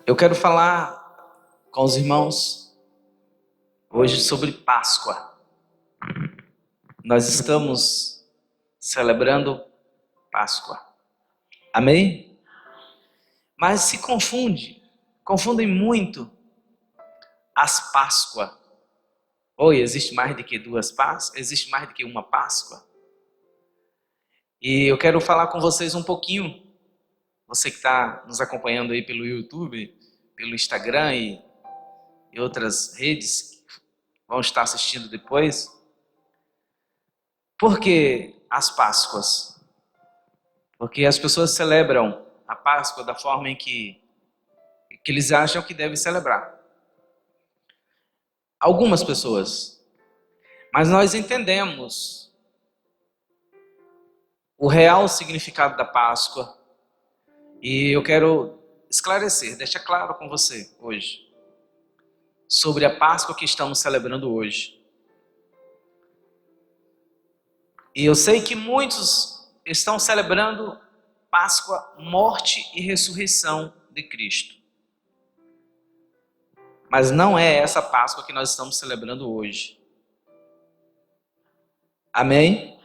Eu quero falar com os irmãos hoje sobre Páscoa. Nós estamos celebrando Páscoa. Amém? Mas se confundem muito as Páscoas. Oi, existe mais do que duas Páscoas? Existe mais do que uma Páscoa? E eu quero falar com vocês um pouquinho. Você que está nos acompanhando aí pelo YouTube, pelo Instagram e outras redes que vão estar assistindo depois. Por que as Páscoas? Porque as pessoas celebram a Páscoa da forma em que eles acham que devem celebrar. Algumas pessoas. Mas nós entendemos o real significado da Páscoa. E eu quero esclarecer, deixar claro com você hoje, sobre a Páscoa que estamos celebrando hoje. E eu sei que muitos estão celebrando Páscoa, morte e ressurreição de Cristo. Mas não é essa Páscoa que nós estamos celebrando hoje. Amém?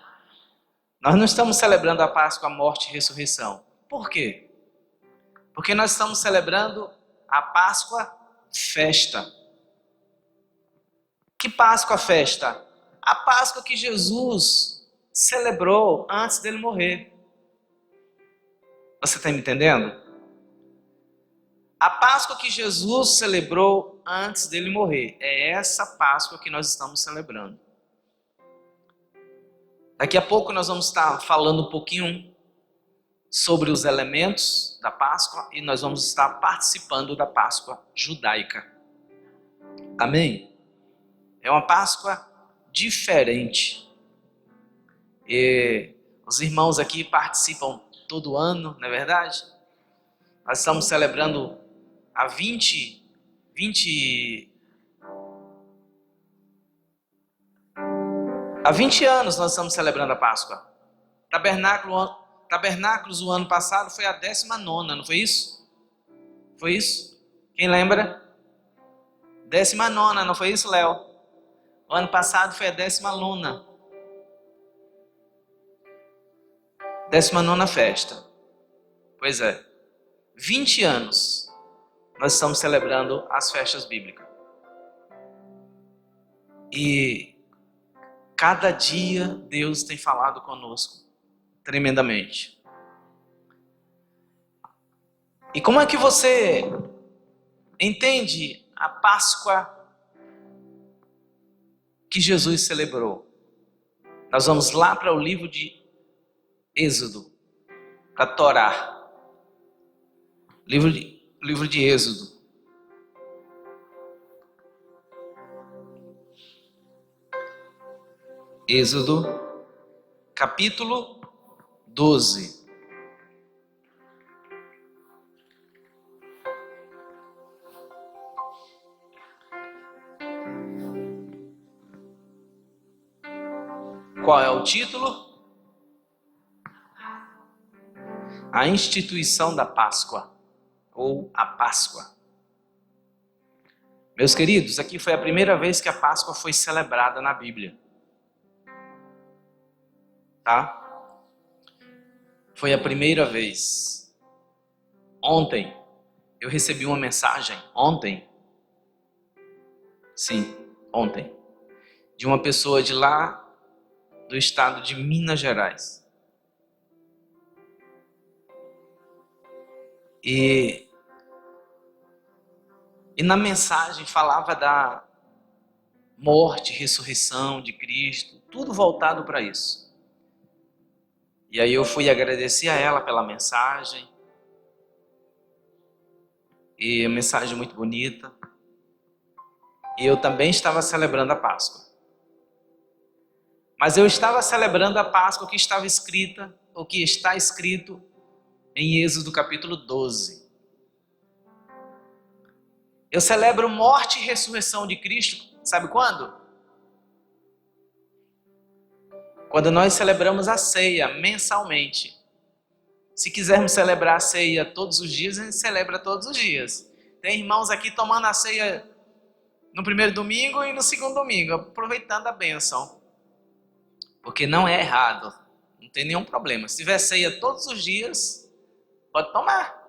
Nós não estamos celebrando a Páscoa, morte e ressurreição. Por quê? Porque nós estamos celebrando a Páscoa festa. Que Páscoa festa? A Páscoa que Jesus celebrou antes dele morrer. Você está me entendendo? A Páscoa que Jesus celebrou antes dele morrer. É essa Páscoa que nós estamos celebrando. Daqui a pouco nós vamos estar falando um pouquinho sobre os elementos da Páscoa e nós vamos estar participando da Páscoa judaica. Amém? É uma Páscoa diferente. E os irmãos aqui participam todo ano, não é verdade? Nós estamos celebrando há 20 anos nós estamos celebrando a Páscoa. Tabernáculos o ano passado foi a 19ª, não foi isso? Foi isso? Quem lembra? 19ª, não foi isso, Léo? O ano passado foi a 19ª. 19ª festa. Pois é. 20 anos nós estamos celebrando as festas bíblicas. E cada dia Deus tem falado conosco tremendamente. E como é que você entende a Páscoa que Jesus celebrou? Nós vamos lá para o livro de Êxodo, para a Torá. Livro de Êxodo. Êxodo, capítulo 12. Qual é o título? A instituição da Páscoa, ou a Páscoa. Meus queridos, aqui foi a primeira vez que a Páscoa foi celebrada na Bíblia. Tá? Foi a primeira vez. Ontem, eu recebi uma mensagem, ontem, de uma pessoa de lá, do estado de Minas Gerais. E na mensagem falava da morte, ressurreição de Cristo, tudo voltado para isso. E aí eu fui agradecer a ela pela mensagem. E a mensagem muito bonita. E eu também estava celebrando a Páscoa. Mas eu estava celebrando a Páscoa que estava escrita, ou que está escrito em Êxodo capítulo 12. Eu celebro morte e ressurreição de Cristo, sabe quando? Quando nós celebramos a ceia mensalmente. Se quisermos celebrar a ceia todos os dias, a gente celebra todos os dias. Tem irmãos aqui tomando a ceia no primeiro domingo e no segundo domingo, aproveitando a bênção. Porque não é errado, não tem nenhum problema. Se tiver ceia todos os dias, pode tomar.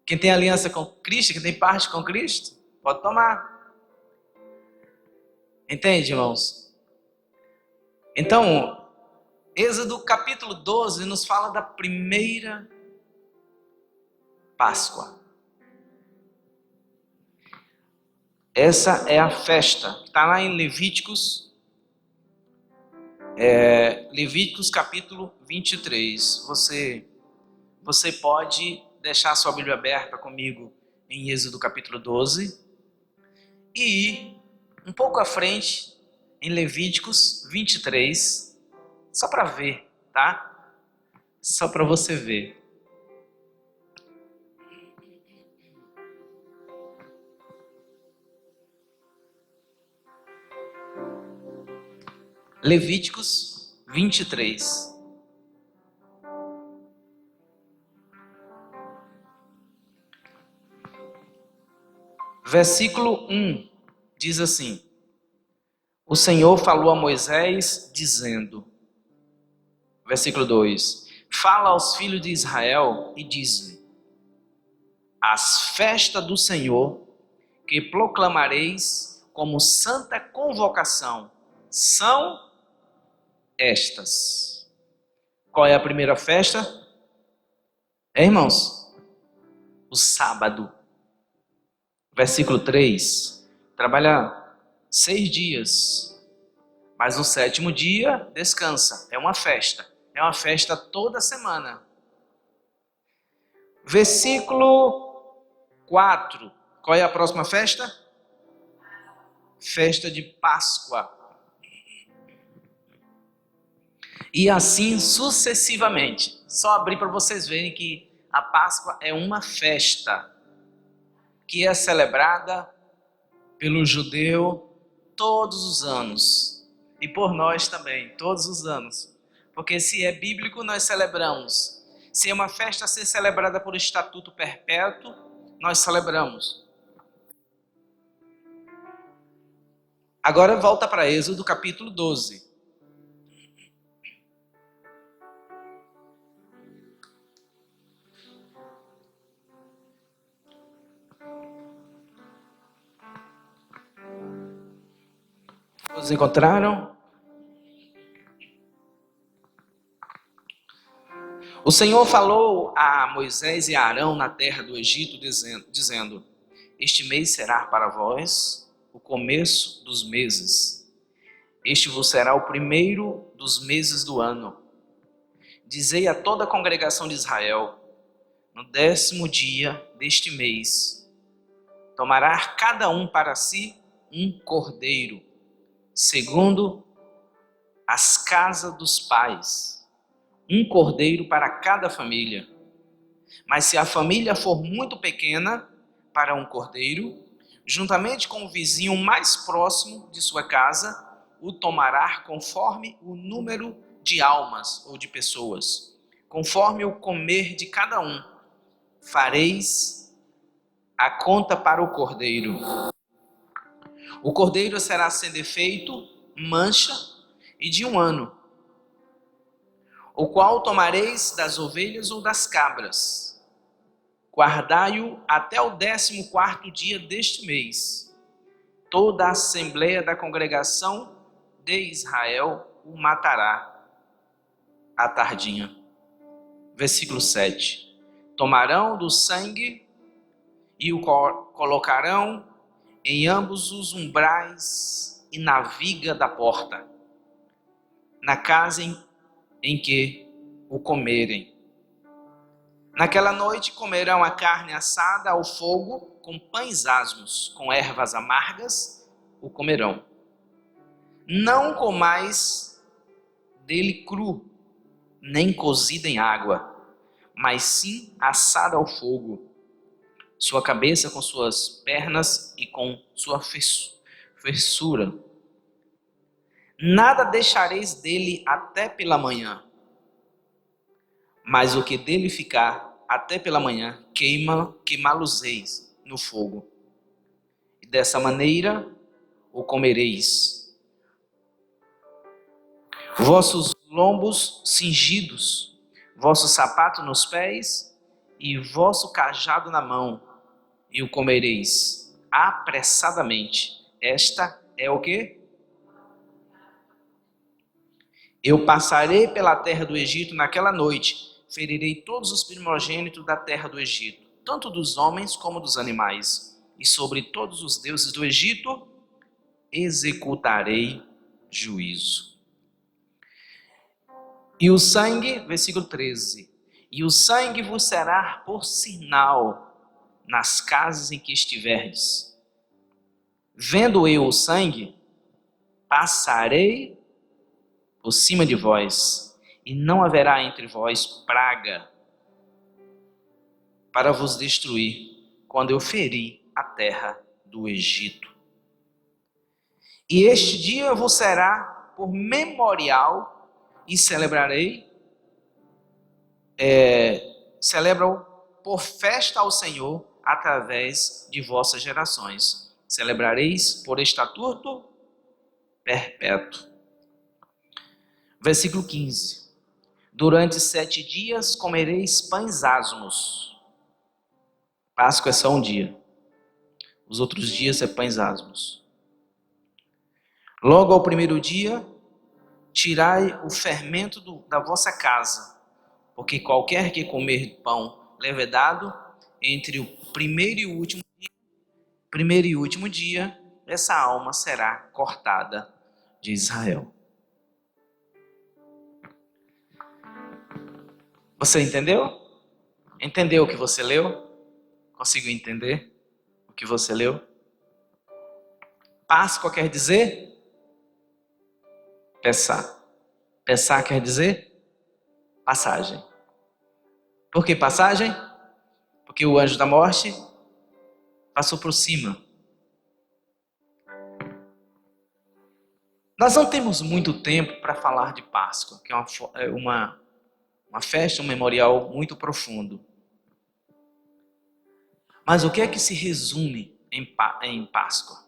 Quem tem aliança com Cristo, quem tem parte com Cristo, pode tomar. Entende, irmãos? Então, Êxodo capítulo 12 nos fala da primeira Páscoa. Essa é a festa. Está lá em Levíticos. Levíticos capítulo 23. Você pode deixar sua Bíblia aberta comigo em Êxodo capítulo 12. E ir um pouco à frente em Levíticos 23. Só para ver, tá? Só para você ver. Levíticos 23. Versículo 1 diz assim: O Senhor falou a Moisés dizendo, versículo 2: Fala aos filhos de Israel e diz-lhe: As festas do Senhor que proclamareis como santa convocação são estas. Qual é a primeira festa? Irmãos, o sábado. Versículo 3. Trabalha 6 dias, mas no 7º dia descansa. É uma festa. É uma festa toda semana. Versículo 4. Qual é a próxima festa? Festa de Páscoa. E assim sucessivamente. Só abrir para vocês verem que a Páscoa é uma festa que é celebrada pelo judeu todos os anos. E por nós também, todos os anos. Porque se é bíblico, nós celebramos. Se é uma festa a ser celebrada por estatuto perpétuo, nós celebramos. Agora volta para Êxodo capítulo 12. Todos encontraram? O Senhor falou a Moisés e a Arão na terra do Egito, dizendo: Este mês será para vós o começo dos meses. Este vos será o primeiro dos meses do ano. Dizei a toda a congregação de Israel: No 10º dia deste mês, tomará cada um para si um cordeiro, segundo as casas dos pais, um cordeiro para cada família. Mas se a família for muito pequena para um cordeiro, juntamente com o vizinho mais próximo de sua casa, o tomará conforme o número de almas ou de pessoas, conforme o comer de cada um. Fareis a conta para o cordeiro. O cordeiro será sem defeito, mancha e de 1 ano, o qual tomareis das ovelhas ou das cabras. Guardai-o até o 14º dia deste mês. Toda a assembleia da congregação de Israel o matará à tardinha. Versículo 7. Tomarão do sangue e o colocarão em ambos os umbrais e na viga da porta, na casa em que o comerem. Naquela noite comerão a carne assada ao fogo, com pães asmos, com ervas amargas o comerão. Não comais dele cru, nem cozido em água, mas sim assado ao fogo, sua cabeça com suas pernas e com sua fessura. Nada deixareis dele até pela manhã, mas o que dele ficar até pela manhã, queimá-los-eis no fogo. E dessa maneira o comereis. Vossos lombos cingidos, vosso sapato nos pés e vosso cajado na mão, e o comereis apressadamente. Esta é o quê? Eu passarei pela terra do Egito naquela noite, ferirei todos os primogênitos da terra do Egito, tanto dos homens como dos animais, e sobre todos os deuses do Egito executarei juízo. E o sangue, versículo 13, e o sangue vos será por sinal nas casas em que estiverdes. Vendo eu o sangue, passarei por cima de vós, e não haverá entre vós praga para vos destruir, quando eu ferir a terra do Egito. E este dia vos será por memorial, e celebro por festa ao Senhor através de vossas gerações. Celebrareis por estatuto perpétuo. Versículo 15. Durante 7 dias comereis pães asmos. Páscoa é só um dia. Os outros dias é pães asmos. Logo ao primeiro dia, tirai o fermento da vossa casa, porque qualquer que comer pão levedado, entre o primeiro e o último dia, essa alma será cortada de Israel. Você entendeu? Entendeu o que você leu? Conseguiu entender o que você leu? Páscoa quer dizer Pessá. Pessá quer dizer passagem. Por que passagem? Porque o anjo da morte passou por cima. Nós não temos muito tempo para falar de Páscoa, que é uma festa, um memorial muito profundo. Mas o que é que se resume em Páscoa?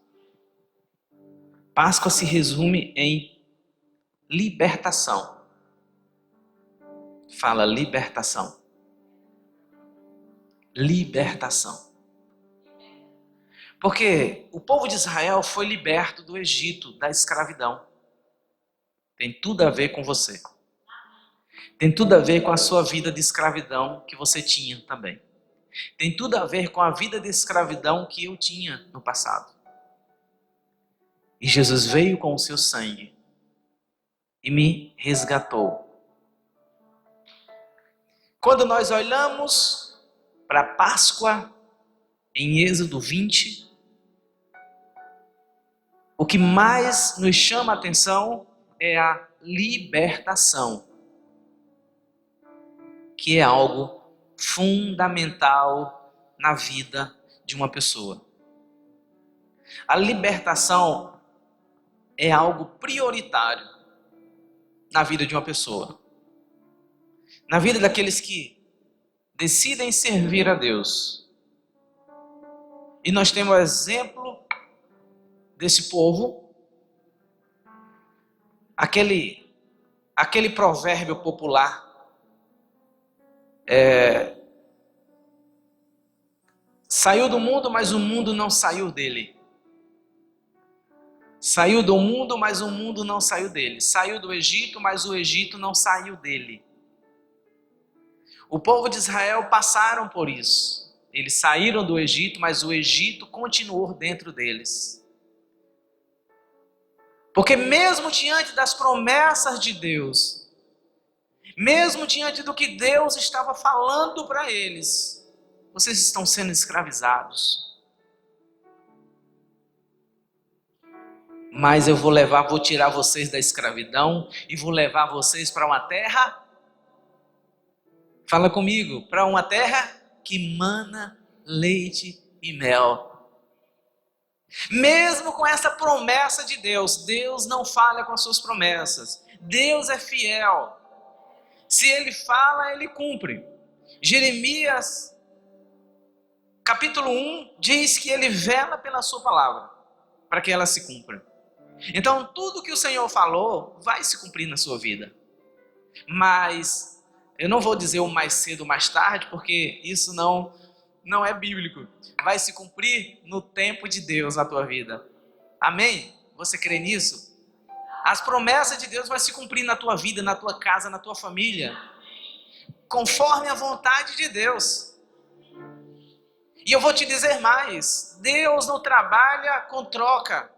Páscoa se resume em libertação. Fala libertação. Libertação. Porque o povo de Israel foi liberto do Egito, da escravidão. Tem tudo a ver com você. Tem tudo a ver com a sua vida de escravidão que você tinha também. Tem tudo a ver com a vida de escravidão que eu tinha no passado. E Jesus veio com o seu sangue e me resgatou. Quando nós olhamos para a Páscoa em Êxodo 20, o que mais nos chama a atenção é a libertação, que é algo fundamental na vida de uma pessoa. A libertação é algo prioritário na vida de uma pessoa. Na vida daqueles que decidem servir a Deus. E nós temos o exemplo desse povo, aquele provérbio popular, saiu do mundo, mas o mundo não saiu dele. Saiu do mundo, mas o mundo não saiu dele. Saiu do Egito, mas o Egito não saiu dele. O povo de Israel passaram por isso. Eles saíram do Egito, mas o Egito continuou dentro deles. Porque mesmo diante das promessas de Deus, mesmo diante do que Deus estava falando para eles, vocês estão sendo escravizados. Mas eu vou tirar vocês da escravidão e vou levar vocês para uma terra, fala comigo, para uma terra que mana leite e mel. Mesmo com essa promessa de Deus, Deus não falha com as suas promessas. Deus é fiel. Se Ele fala, Ele cumpre. Jeremias, capítulo 1 diz que ele vela pela sua palavra, para que ela se cumpra. Então, tudo que o Senhor falou vai se cumprir na sua vida. Mas eu não vou dizer o mais cedo ou mais tarde, porque isso não é bíblico. Vai se cumprir no tempo de Deus na tua vida. Amém? Você crê nisso? As promessas de Deus vão se cumprir na tua vida, na tua casa, na tua família, conforme a vontade de Deus. E eu vou te dizer mais: Deus não trabalha com troca.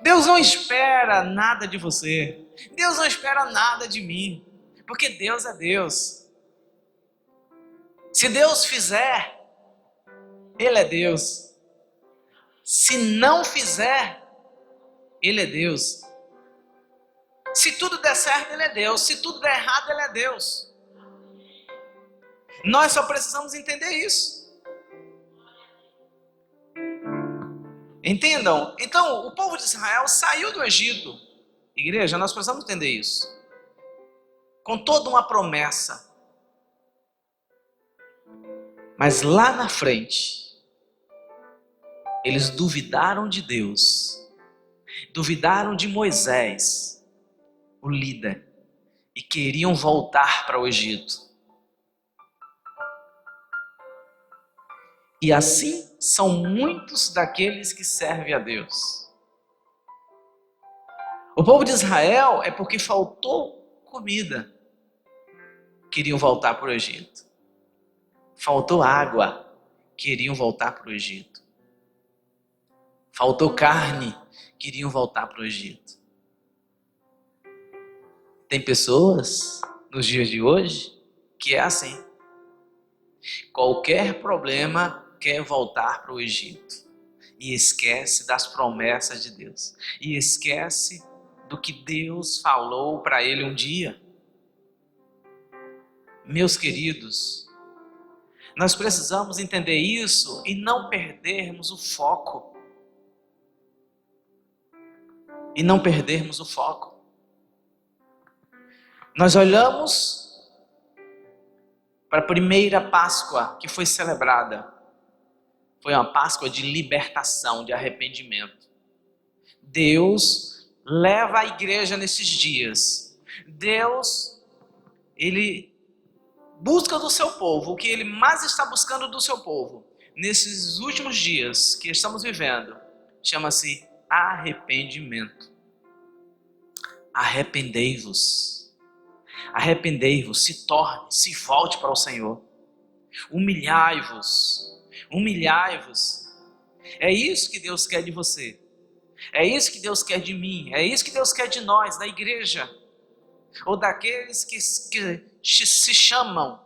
Deus não espera nada de você. Deus não espera nada de mim, porque Deus é Deus. Se Deus fizer, Ele é Deus. Se não fizer, Ele é Deus. Se tudo der certo, Ele é Deus. Se tudo der errado, Ele é Deus. Nós só precisamos entender isso. Entendam? Então, o povo de Israel saiu do Egito. Igreja, nós precisamos entender isso. Com toda uma promessa. Mas lá na frente, eles duvidaram de Deus. Duvidaram de Moisés, o líder, e queriam voltar para o Egito. E assim são muitos daqueles que servem a Deus. O povo de Israel é porque faltou comida. Queriam voltar para o Egito. Faltou água. Queriam voltar para o Egito. Faltou carne. Queriam voltar para o Egito. Tem pessoas nos dias de hoje que é assim. Qualquer problema quer voltar para o Egito. E esquece das promessas de Deus. E esquece do que Deus falou para ele um dia. Meus queridos, nós precisamos entender isso e não perdermos o foco. E não perdermos o foco. Nós olhamos para a primeira Páscoa que foi celebrada. Foi uma Páscoa de libertação, de arrependimento. Deus leva a igreja nesses dias. Deus, Ele busca do seu povo o que Ele mais está buscando do seu povo. Nesses últimos dias que estamos vivendo, chama-se arrependimento. Arrependei-vos. Arrependei-vos, se torne, se volte para o Senhor. Humilhai-vos. Humilhai-vos. É isso que Deus quer de você. É isso que Deus quer de mim. É isso que Deus quer de nós, da igreja. Ou daqueles que se chamam.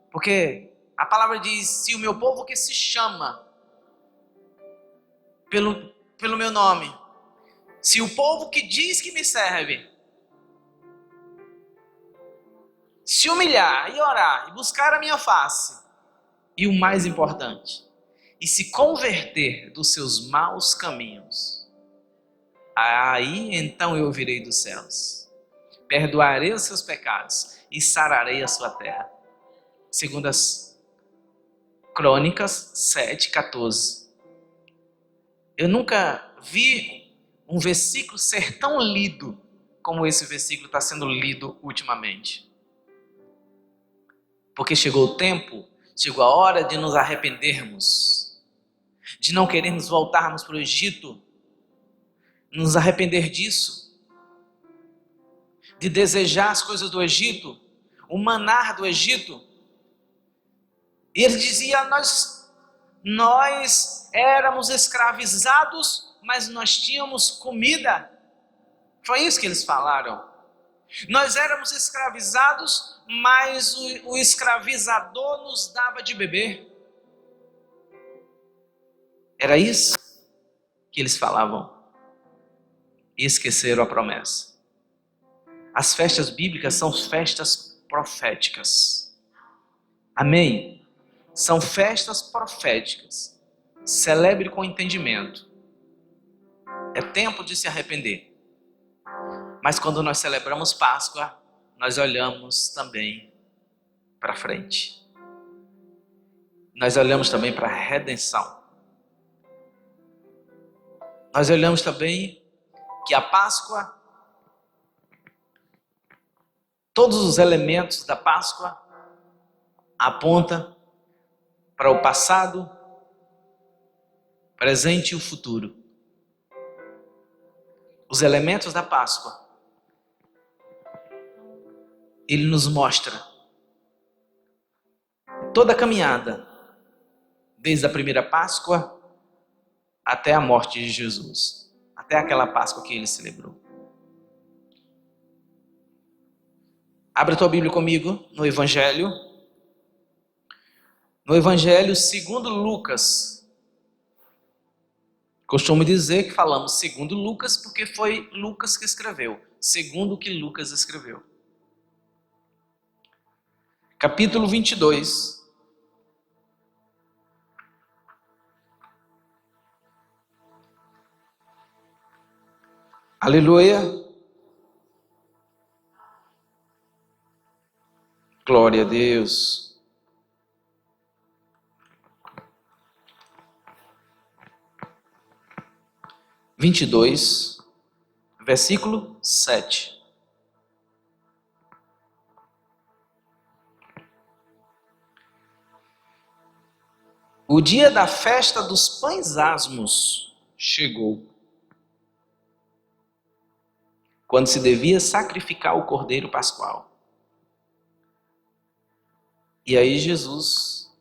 Porque a palavra diz: se o meu povo que se chama pelo meu nome, se o povo que diz que me serve se humilhar e orar e buscar a minha face, e o mais importante, e se converter dos seus maus caminhos, aí então eu ouvirei dos céus, perdoarei os seus pecados e sararei a sua terra. Segundo as Crônicas 7:14. Eu nunca vi um versículo ser tão lido como esse versículo está sendo lido ultimamente. Porque chegou o tempo, chegou a hora de nos arrependermos, de não querermos voltarmos para o Egito, nos arrepender disso, de desejar as coisas do Egito, o maná do Egito. E ele dizia: nós éramos escravizados, mas nós tínhamos comida. Foi isso que eles falaram. Nós éramos escravizados, mas o escravizador nos dava de beber. Era isso que eles falavam. E esqueceram a promessa. As festas bíblicas são festas proféticas. Amém? São festas proféticas. Celebre com entendimento. É tempo de se arrepender. Mas quando nós celebramos Páscoa, nós olhamos também para frente. Nós olhamos também para a redenção. Nós olhamos também que a Páscoa, todos os elementos da Páscoa apontam para o passado, presente e o futuro. Os elementos da Páscoa, ele nos mostra toda a caminhada, desde a primeira Páscoa até a morte de Jesus, até aquela Páscoa que ele celebrou. Abre a tua Bíblia comigo no Evangelho. No Evangelho segundo Lucas. Costumo dizer que falamos segundo Lucas porque foi Lucas que escreveu, segundo o que Lucas escreveu. Capítulo 22. Aleluia. Glória a Deus. Vinte e dois, versículo 7. O dia da festa dos pães asmos chegou, quando se devia sacrificar o cordeiro pascual. E aí Jesus,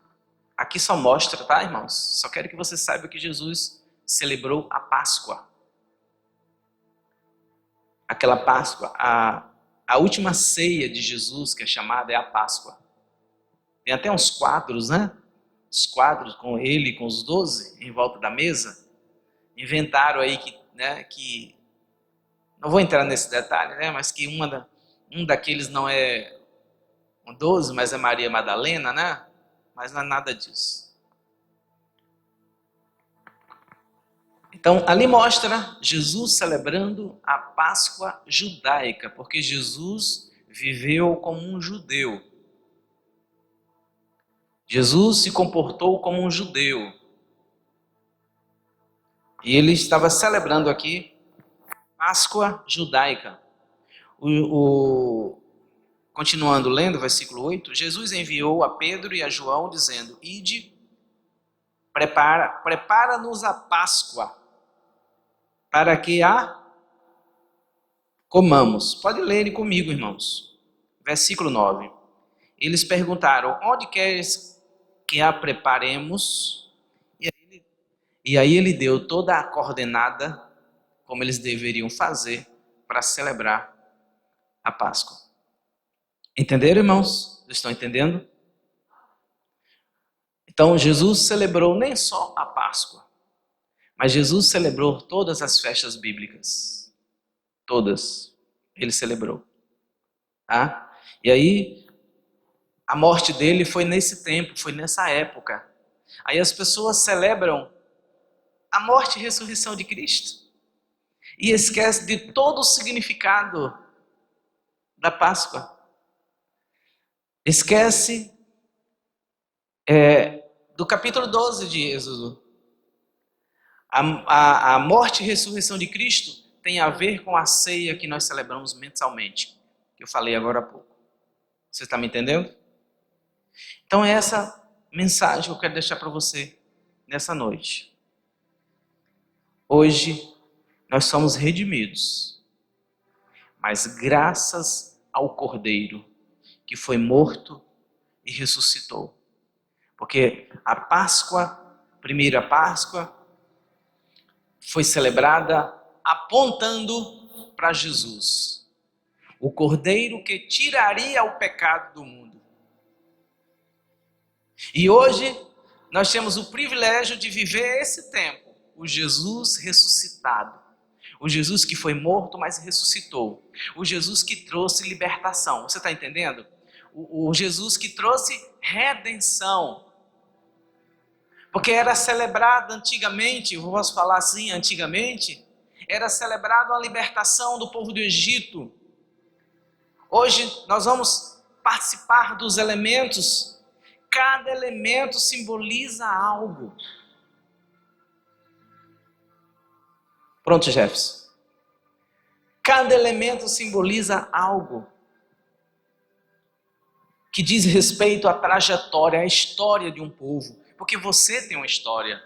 aqui só mostra, tá, irmãos? Só quero que você saiba que Jesus celebrou a Páscoa. Aquela Páscoa, a última ceia de Jesus, que é chamada, é a Páscoa. Tem até uns quadros, né? Os quadros com ele, com os 12 em volta da mesa. Inventaram aí que não vou entrar nesse detalhe, né? Mas que um daqueles não é um 12, mas é Maria Madalena, né? Mas não é nada disso. Então, ali mostra Jesus celebrando a Páscoa judaica, porque Jesus viveu como um judeu. Jesus se comportou como um judeu. E ele estava celebrando aqui Páscoa judaica. Continuando lendo, versículo 8, Jesus enviou a Pedro e a João, dizendo: Ide, prepara-nos a Páscoa, para que a comamos. Pode ler comigo, irmãos. Versículo 9. Eles perguntaram: onde queres que a preparemos? E aí ele deu toda a coordenada como eles deveriam fazer para celebrar a Páscoa. Entenderam, irmãos? Vocês estão entendendo? Então Jesus celebrou nem só a Páscoa, mas Jesus celebrou todas as festas bíblicas. Todas. Ele celebrou. Tá? E aí, a morte dele foi nesse tempo, foi nessa época. Aí as pessoas celebram a morte e ressurreição de Cristo e esquecem de todo o significado da Páscoa. Esquece do capítulo 12 de Êxodo. A morte e ressurreição de Cristo tem a ver com a ceia que nós celebramos mensalmente, que eu falei agora há pouco. Você está me entendendo? Então é essa mensagem que eu quero deixar para você nessa noite. Hoje nós somos redimidos, mas graças ao Cordeiro que foi morto e ressuscitou. Porque a Páscoa, primeira Páscoa, foi celebrada apontando para Jesus, o Cordeiro que tiraria o pecado do mundo. E hoje nós temos o privilégio de viver esse tempo, o Jesus ressuscitado, o Jesus que foi morto, mas ressuscitou, o Jesus que trouxe libertação. Você está entendendo? O Jesus que trouxe redenção. Porque era celebrado antigamente, eu posso falar assim, antigamente, era celebrado a libertação do povo do Egito. Hoje nós vamos participar dos elementos Cada elemento simboliza algo. Pronto, Jefferson. Cada elemento simboliza algo que diz respeito à trajetória, à história de um povo. Porque você tem uma história.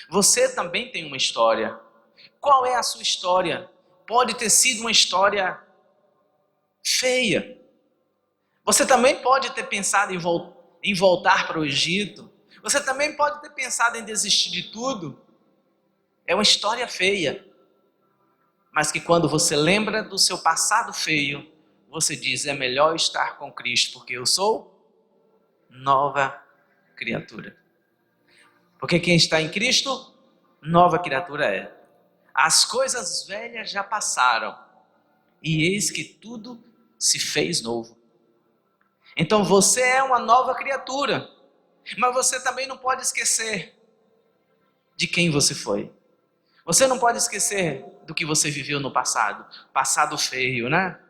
Você também tem uma história. Qual é a sua história? Pode ter sido uma história feia. Você também pode ter pensado em voltar para o Egito. Você também pode ter pensado em desistir de tudo. É uma história feia. Mas que quando você lembra do seu passado feio, você diz, é melhor estar com Cristo, porque eu sou nova criatura. Porque quem está em Cristo, nova criatura é. As coisas velhas já passaram, e eis que tudo se fez novo. Então você é uma nova criatura, mas você também não pode esquecer de quem você foi. Você não pode esquecer do que você viveu no passado. Passado feio, né?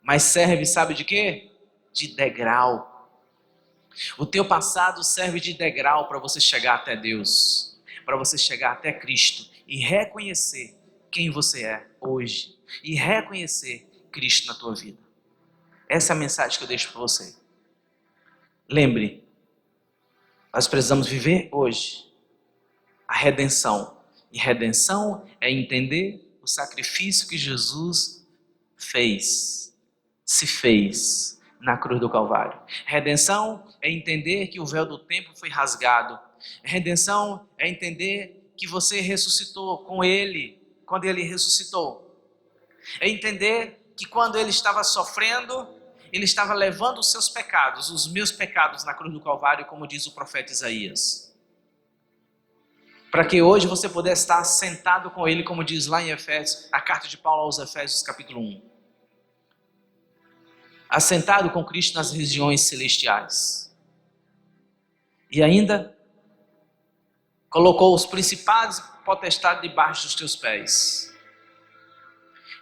Mas serve, sabe de quê? De degrau. O teu passado serve de degrau para você chegar até Deus, para você chegar até Cristo e reconhecer quem você é hoje e reconhecer Cristo na tua vida. Essa é a mensagem que eu deixo para você. Lembre, nós precisamos viver hoje a redenção. E redenção é entender o sacrifício que Jesus se fez na cruz do Calvário. Redenção é entender que o véu do templo foi rasgado. Redenção é entender que você ressuscitou com Ele, quando Ele ressuscitou. É entender que quando Ele estava sofrendo, Ele estava levando os seus pecados, os meus pecados na cruz do Calvário, como diz o profeta Isaías. Para que hoje você pudesse estar sentado com Ele, como diz lá em Efésios, a carta de Paulo aos Efésios, capítulo 1. Assentado com Cristo nas regiões celestiais. E ainda colocou os principados e potestades debaixo dos teus pés.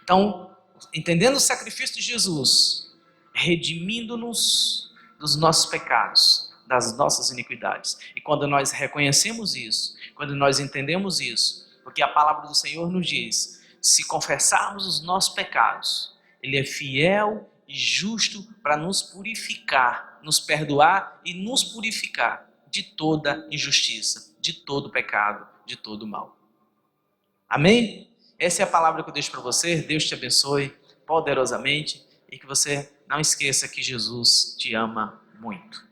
Então, entendendo o sacrifício de Jesus, redimindo-nos dos nossos pecados, das nossas iniquidades. E quando nós reconhecemos isso, quando nós entendemos isso, porque a palavra do Senhor nos diz, se confessarmos os nossos pecados, Ele é fiel e justo para nos purificar, nos perdoar e nos purificar de toda injustiça, de todo pecado, de todo mal. Amém? Essa é a palavra que eu deixo para você. Deus te abençoe poderosamente e que você não esqueça que Jesus te ama muito.